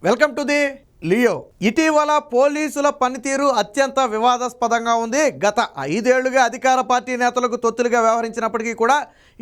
Welcome to the Leo. ఇటీవల పోలీసుల పనితీరు అత్యంత వివాదాస్పదంగా ఉంది. గత 5 ఏళ్లుగా అధికార పార్టీ నేతలకు తొత్తులుగా వ్యవహరించినప్పటికీ కూడా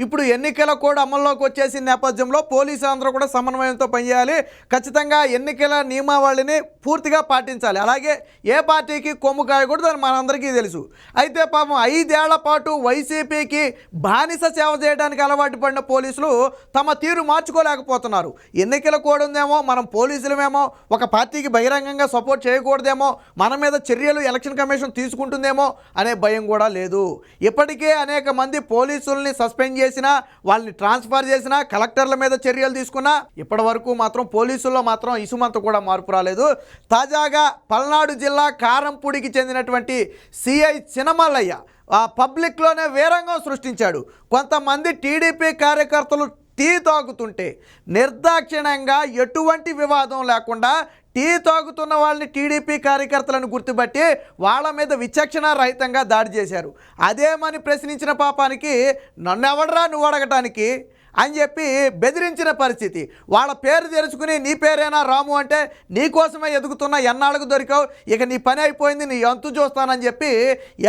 ఇప్పుడు ఎన్నికల కోడ్ అమల్లోకి వచ్చేసిన నేపథ్యంలో పోలీసులందరూ కూడా సమన్వయంతో పనిచేయాలి. ఖచ్చితంగా ఎన్నికల నియమావళిని పూర్తిగా పాటించాలి. అలాగే ఏ పార్టీకి కొమ్ము కాయకూడదు మనందరికీ తెలుసు. అయితే పాపం 5 ఏళ్ల పాటు వైసీపీకి బానిస సేవ చేయడానికి అలవాటు పడిన పోలీసులు తమ తీరు మార్చుకోలేకపోతున్నారు. ఎన్నికల కోడ్ ఉందేమో, మనం పోలీసులమేమో, ఒక పార్టీకి బహిరంగంగా సపోర్ట్ చేయకూడదేమో, మన మీద చర్యలు ఎలక్షన్ కమిషన్ తీసుకుంటుందేమో అనే భయం కూడా లేదు. ఇప్పటికే అనేక మంది పోలీసుల్ని సస్పెండ్ చేసినా, వాళ్ళని ట్రాన్స్ఫర్ చేసినా, కలెక్టర్ల మీద చర్యలు తీసుకున్నా ఇప్పటి వరకు మాత్రం పోలీసుల్లో మాత్రం ఇసుమంత కూడా మార్పు రాలేదు. తాజాగా పల్నాడు జిల్లా కారంపూడికి చెందినటువంటి సిఐ చినమల్లయ్య పబ్లిక్లోనే వీరంగం సృష్టించాడు. కొంతమంది టీడీపీ కార్యకర్తలు టీ తాగుతుంటే నిర్దాక్షిణ్యంగా ఎటువంటి వివాదం లేకుండా టీ తాగుతున్న వాళ్ళని టీడీపీ కార్యకర్తలను గుర్తుపట్టి వాళ్ళ మీద విచక్షణ రహితంగా దాడి చేశారు. అదేమని ప్రశ్నించిన పాపానికి నన్ను ఎవడరా నువ్వు అడగటానికి అని చెప్పి బెదిరించిన పరిస్థితి. వాళ్ళ పేరు తెలుసుకుని నీ పేరేనా రాము అంటే నీకోసమే ఎదుగుతున్నా, ఎన్నాళ్ళకు దొరికావు, ఇక నీ పని అయిపోయింది, నీ అంతు చూస్తానని చెప్పి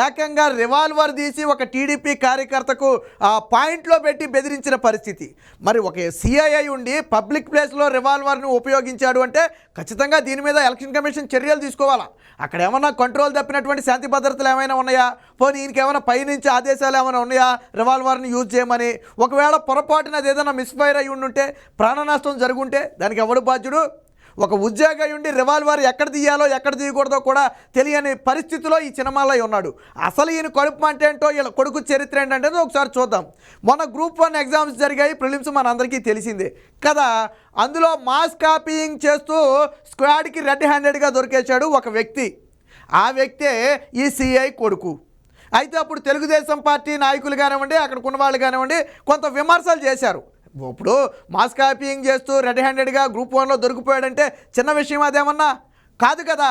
ఏకంగా రివాల్వర్ తీసి ఒక టీడీపీ కార్యకర్తకు ఆ పాయింట్లో పెట్టి బెదిరించిన పరిస్థితి. మరి ఒక సిఐఐ ఉండి పబ్లిక్ ప్లేస్లో రివాల్వర్ను ఉపయోగించాడు అంటే ఖచ్చితంగా దీని మీద ఎలక్షన్ కమిషన్ చర్యలు తీసుకోవాలా. అక్కడ ఏమన్నా కంట్రోల్ తప్పినటువంటి శాంతి భద్రతలు ఏమైనా ఉన్నాయా, పోనీ ఈయనకేమైనా పైనుంచి ఆదేశాలు ఏమైనా ఉన్నాయా రివాల్వర్ని యూజ్ చేయమని? ఒకవేళ పొరపాటున అది ఏదైనా మిస్ఫైర్ అయి ఉండుంటే, ప్రాణ నష్టం జరుగుంటే దానికి ఎవడు బాధ్యుడు? ఒక ఉద్యోగి ఉండి రివాల్వర్ ఎక్కడ తీయాలో ఎక్కడ తీయకూడదో కూడా తెలియని పరిస్థితిలో ఈ చినమల్లయ్య ఉన్నాడు. అసలు ఈయన కడుపు అంటే ఏంటో, వీళ్ళ కొడుకు చరిత్ర ఏంటంటే ఒకసారి చూద్దాం. మొన్న గ్రూప్ 1 ఎగ్జామ్స్ జరిగాయి, ప్రిలిమ్స్ మనందరికీ తెలిసిందే కదా. అందులో మాస్ కాపీయింగ్ చేస్తూ స్క్వాడ్కి రెడ్ హ్యాండెడ్గా దొరికేశాడు ఒక వ్యక్తి. ఆ వ్యక్తే ఈ సిఐ కొడుకు. అయితే అప్పుడు తెలుగుదేశం పార్టీ నాయకులు కానివ్వండి, అక్కడికి ఉన్న వాళ్ళు కానివ్వండి, కొంత విమర్శలు చేశారు. ఇప్పుడు మాస్ కాపీయింగ్ చేస్తూ రెడ్ హ్యాండెడ్గా గ్రూప్ 1లో దొరికిపోయాడంటే చిన్న విషయం అదేమన్నా కాదు కదా.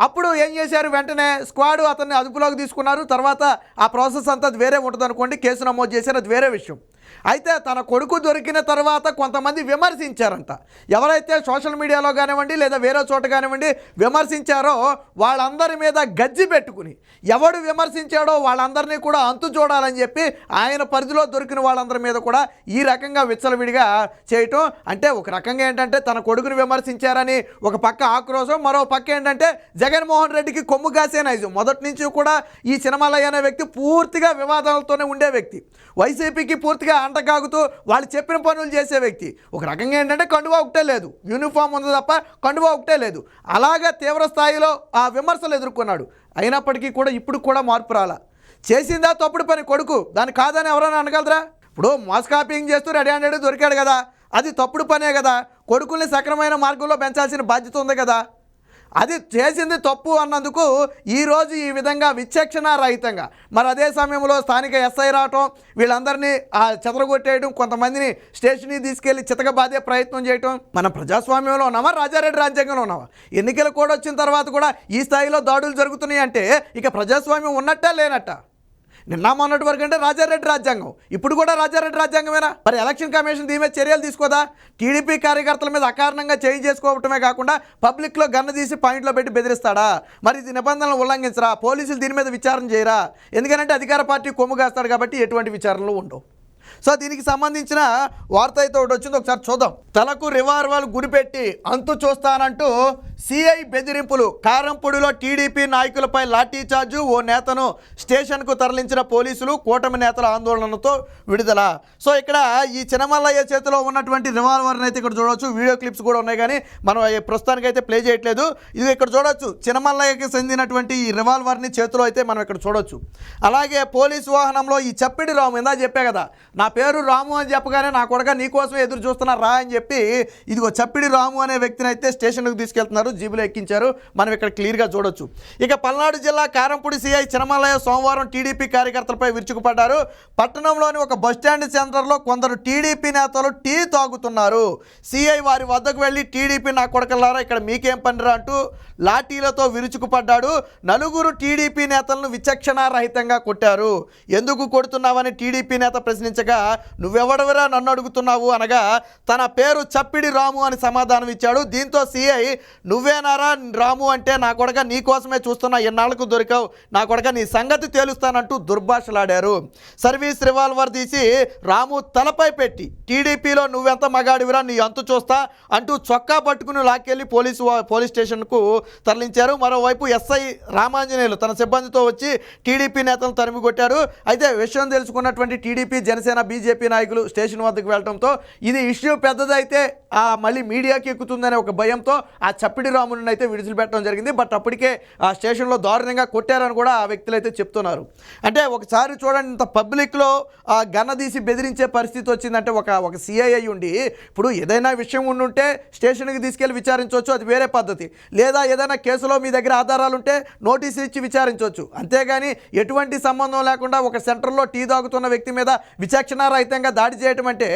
అప్పుడు ఏం చేశారు, వెంటనే స్క్వాడ్ అతన్ని అదుపులోకి తీసుకున్నారు. తర్వాత ఆ ప్రాసెస్ అంతా అది వేరే ఉంటుంది అనుకోండి, కేసు నమోదు చేశారు, అది వేరే విషయం. అయితే తన కొడుకు దొరికిన తర్వాత కొంతమంది విమర్శించారంట. ఎవరైతే సోషల్ మీడియాలో కానివ్వండి లేదా వేరే చోట కానివ్వండి విమర్శించారో వాళ్ళందరి మీద గజ్జి పెట్టుకుని ఎవడు విమర్శించాడో వాళ్ళందరినీ కూడా అంతు చూడాలని చెప్పి ఆయన పరిధిలో దొరికిన వాళ్ళందరి మీద కూడా ఈ రకంగా విచ్చలవిడిగా చేయటం. అంటే ఒక రకంగా ఏంటంటే తన కొడుకుని విమర్శించారని ఒక పక్క ఆక్రోశం, మరో పక్క ఏంటంటే జగన్మోహన్ రెడ్డికి కొమ్ము కాసే నైజం. మొదటి నుంచి కూడా ఈ చినమల్లయ్య అనే వ్యక్తి పూర్తిగా వివాదాలతోనే ఉండే వ్యక్తి, వైసీపీకి పూర్తిగా అంటకాగుతూ వాళ్ళు చెప్పిన పనులు చేసే వ్యక్తి. ఒక రకంగా ఏంటంటే కండువా ఒకటే లేదు, యూనిఫామ్ ఉంది తప్ప కండువా ఒకటే లేదు. అలాగా తీవ్ర స్థాయిలో ఆ విమర్శలు ఎదుర్కొన్నాడు. అయినప్పటికీ కూడా ఇప్పుడు కూడా మార్పు రాలా. చేసిందా తప్పుడు పని కొడుకు, దాన్ని కాదని ఎవరైనా అనగలరా? ఇప్పుడు మాస్ కాపీయింగ్ చేస్తూ రెడీ హ్యాండెడ్ దొరికాడు కదా, అది తప్పుడు పనే కదా. కొడుకుల్ని సక్రమైన మార్గంలో పెంచాల్సిన బాధ్యత ఉంది కదా. అది చేసింది తప్పు అన్నందుకు ఈరోజు ఈ విధంగా విచక్షణ రహితంగా, మరి అదే సమయంలో స్థానిక ఎస్ఐ రావటం, వీళ్ళందరినీ చెదరగొట్టేయడం, కొంతమందిని స్టేషన్కి తీసుకెళ్లి చితకబాదే ప్రయత్నం చేయటం. మన ప్రజాస్వామ్యంలో ఉన్నామా, రాజారెడ్డి రాజ్యాంగంలో ఉన్నామా? ఎన్నికలు కూడా వచ్చిన తర్వాత కూడా ఈ స్థాయిలో దాడులు జరుగుతున్నాయి అంటే ఇక ప్రజాస్వామ్యం ఉన్నట్టా లేనట్ట? నిన్న మొన్నటి వరకు అంటే రాజారెడ్డి రాజ్యాంగం, ఇప్పుడు కూడా రాజారెడ్డి రాజ్యాంగమేనా? మరి ఎలక్షన్ కమిషన్ దీని మీద చర్యలు తీసుకోదా? టీడీపీ కార్యకర్తల మీద అకారణంగా చేంజ్ చేసుకోవటమే కాకుండా పబ్లిక్లో గన్ను తీసి పాయింట్లో పెట్టి బెదిరిస్తాడా? మరి ఇది నిబంధనలు ఉల్లంఘించరా? పోలీసులు దీని మీద విచారణ చేయరా? ఎందుకంటే అధికార పార్టీ కొమ్ము కాస్తాడు కాబట్టి ఎటువంటి విచారణలు ఉండవు. సో దీనికి సంబంధించిన వార్త అయితే ఒకటి వచ్చింది, ఒకసారి చూద్దాం. తలకు రివాల్వర్ గురిపెట్టి అంతు చూస్తానంటూ సిఐ బెదిరింపులు. కారంపూడిలో టీడీపీ నాయకులపై లాఠీ చార్జు. ఓ నేతను స్టేషన్కు తరలించిన పోలీసులు. కూటమి నేతల ఆందోళనతో విడుదల. సో ఇక్కడ ఈ చినమల్లయ్య చేతిలో ఉన్నటువంటి రివాల్వర్ని అయితే ఇక్కడ చూడవచ్చు. వీడియో క్లిప్స్ కూడా ఉన్నాయి కానీ మనం ప్రస్తుతానికి అయితే ప్లే చేయట్లేదు. ఇది ఇక్కడ చూడొచ్చు. చినమల్లయ్యకి చెందినటువంటి ఈ రివాల్వర్ని చేతిలో అయితే మనం ఇక్కడ చూడొచ్చు. అలాగే పోలీసు వాహనంలో ఈ చప్పిడి రాము, ఇందా చెప్పే కదా నా పేరు రాము అని చెప్పగానే నా కొడుక నీకోసం ఎదురు చూస్తున్నా రా అని చెప్పి ఇదిగో చప్పిడి రాము అనే వ్యక్తిని అయితే స్టేషన్కి తీసుకెళ్తున్నారు, జీబులో ఎక్కించారు. మనం ఇక్కడ క్లియర్గా చూడొచ్చు. ఇక పల్నాడు జిల్లా కారంపూడి సిఐ చినమల్లయ్య సోమవారం టీడీపీ కార్యకర్తలపై విరుచుకుపడ్డారు. పట్టణంలోని ఒక బస్టాండ్ సెంటర్లో కొందరు టీడీపీ నేతలు టీ తాగుతున్నారు. సిఐ వారి వద్దకు వెళ్ళి టీడీపీ నా కొడకల్లారా ఇక్కడ మీకేం పనిరా అంటూ లాఠీలతో విరుచుకుపడ్డాడు. నలుగురు టీడీపీ నేతలను విచక్షణ రహితంగా కొట్టారు. ఎందుకు కొడుతున్నావని టీడీపీ నేత ప్రశ్నించగా ప్రశ్నించగా నువ్వెవడవిరా నన్ను అడుగుతున్నావు అనగా తన పేరు చప్పిడి రాము అని సమాధానం ఇచ్చాడు. దీంతో సిఐ నువ్వేనారా రాము అంటే నా కొడక నీ కోసమే చూస్తున్నా, ఎన్నాళ్లకు దొరికావు, నా కొడక నీ సంగతి తేలుస్తానంటూ దుర్భాషలాడారు. సర్వీస్ రివాల్వర్ తీసి రాము తలపై పెట్టి టీడీపీలో నువ్వెంత మగాడివిరా నీ అంతు చూస్తా అంటూ చొక్కా పట్టుకుని లాక్కెళ్ళి పోలీస్ స్టేషన్కు తరలించారు. మరోవైపు ఎస్ఐ రామాంజనేయులు తన సిబ్బందితో వచ్చి టీడీపీ నేతలను తరిమి కొట్టారు. అయితే విషయం తెలుసుకున్నటువంటి టీడీపీ, జనసేన, బీజేపీ నాయకులు స్టేషన్ వద్దకు వెళ్ళడంతో ఇది ఇష్యూ పెద్దదైతే మళ్ళీ మీడియాకి ఎక్కుతుందనే ఒక భయంతో ఆ చప్పిడి రాముని అయితే విడిచిపెట్టడం జరిగింది. బట్ అప్పటికే ఆ స్టేషన్లో దారుణంగా కొట్టారని కూడా ఆ వ్యక్తులు అయితే చెప్తున్నారు. అంటే ఒకసారి చూడండి, ఇంత పబ్లిక్లో గన్నదీసి బెదిరించే పరిస్థితి వచ్చిందంటే ఒక సిఐ అయి ఉండి ఇప్పుడు ఏదైనా విషయం ఉండుంటే స్టేషన్కి తీసుకెళ్ళి విచారించవచ్చు, అది వేరే పద్ధతి. లేదా ఏదైనా కేసులో మీ దగ్గర ఆధారాలు ఉంటే నోటీసు ఇచ్చి విచారించవచ్చు. అంతేగాని ఎటువంటి సంబంధం లేకుండా ఒక సెంటర్లో టీ తాగుతున్న వ్యక్తి మీద విచక్షణారహితంగా దాడి చేయటం అంటే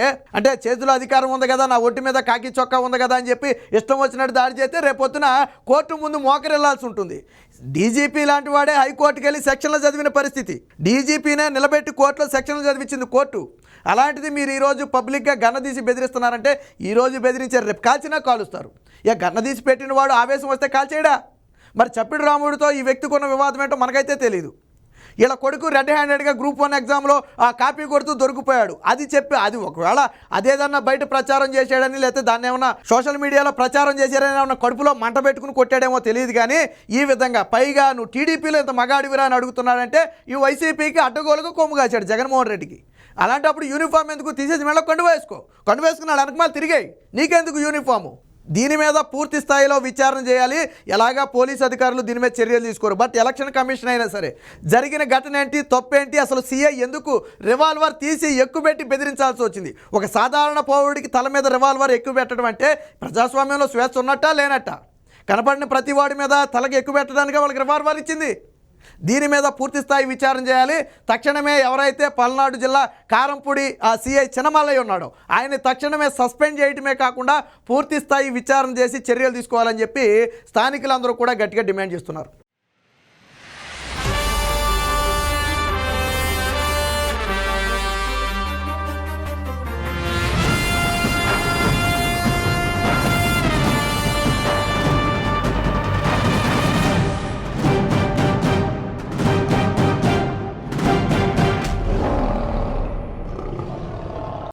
చేతిలో అధికారం ఉంది కదా, నా ఒంటి మీద కాకి చొక్కా ఉంది కదా అని చెప్పి ఇష్టం వచ్చినట్టు దాడి చేస్తే రేపొద్దున కోర్టు ముందు మోకరిల్లాల్సి ఉంటుంది. డీజీపీ లాంటి వాడే హైకోర్టుకి వెళ్ళి సెక్షన్లు చదివిన పరిస్థితి. డీజీపీనే నిలబెట్టి కోర్టులో సెక్షన్లు చదివించింది కోర్టు. అలాంటిది మీరు ఈరోజు పబ్లిక్గా గన్నదీసి బెదిరిస్తున్నారంటే ఈరోజు బెదిరించారు, రేపు కాల్చినా కాలుస్తారు. ఇక గన్నదీసి పెట్టిన వాడు ఆవేశం వస్తే కాల్చేయడా? మరి చప్పిడి రాముడితో ఈ వ్యక్తికి ఉన్న వివాదం ఏంటో మనకైతే తెలియదు. ఇలా కొడుకు రెడ్ హ్యాండెడ్గా గ్రూప్ 1 ఎగ్జామ్లో ఆ కాపీ కొడుతూ దొరికిపోయాడు. అది ఒకవేళ అదేదన్నా బయట ప్రచారం చేశాడని, లేకపోతే దాన్ని ఏమన్నా సోషల్ మీడియాలో ప్రచారం చేశారని ఏమన్నా కడుపులో మంట పెట్టుకుని కొట్టాడేమో తెలియదు. కానీ ఈ విధంగా పైగా నువ్వు టీడీపీలో ఇంత మగాడివిరా అని అడుగుతున్నాడంటే ఈ వైసీపీకి అడ్డగోలుగా కొమ్ము కాచాడు జగన్మోహన్ రెడ్డికి. అలాంటప్పుడు యూనిఫామ్ ఎందుకు తీసేసి మెళ్ళ కొండు వేసుకున్నాడు వెనకమాల తిరిగాయి, నీకెందుకు యూనిఫాము? దీని మీద పూర్తి స్థాయిలో విచారణ చేయాలి. ఎలాగా పోలీసు అధికారులు దీని మీద చర్యలు తీసుకోరు. బట్ ఎలక్షన్ కమిషన్ అయినా సరే జరిగిన ఘటన ఏంటి, తప్పేంటి, అసలు సీఐ ఎందుకు రివాల్వర్ తీసి ఎక్కుపెట్టి బెదిరించాల్సి వచ్చింది? ఒక సాధారణ పౌరుడికి తల మీద రివాల్వర్ ఎక్కువ పెట్టడం అంటే ప్రజాస్వామ్యంలో స్వేచ్ఛ ఉన్నట్టా లేనట్టా? కనపడిన ప్రతి వాడి మీద తలకి ఎక్కువ పెట్టడానికి వాళ్ళకి రివాల్వర్ ఇచ్చింది. దీని మీద పూర్తి స్థాయి విచారణ చేయాలి. తక్షణమే ఎవరైతే పల్నాడు జిల్లా కారంపూడి ఆ సిఐ చినమల్లయ్య ఉన్నాడో ఆయన తక్షణమే సస్పెండ్ చేయడమే కాకుండా పూర్తి స్థాయి విచారణ చేసి చర్యలు తీసుకోవాలని చెప్పి స్థానికులందరూ కూడా గట్టిగా డిమాండ్ చేస్తున్నారు.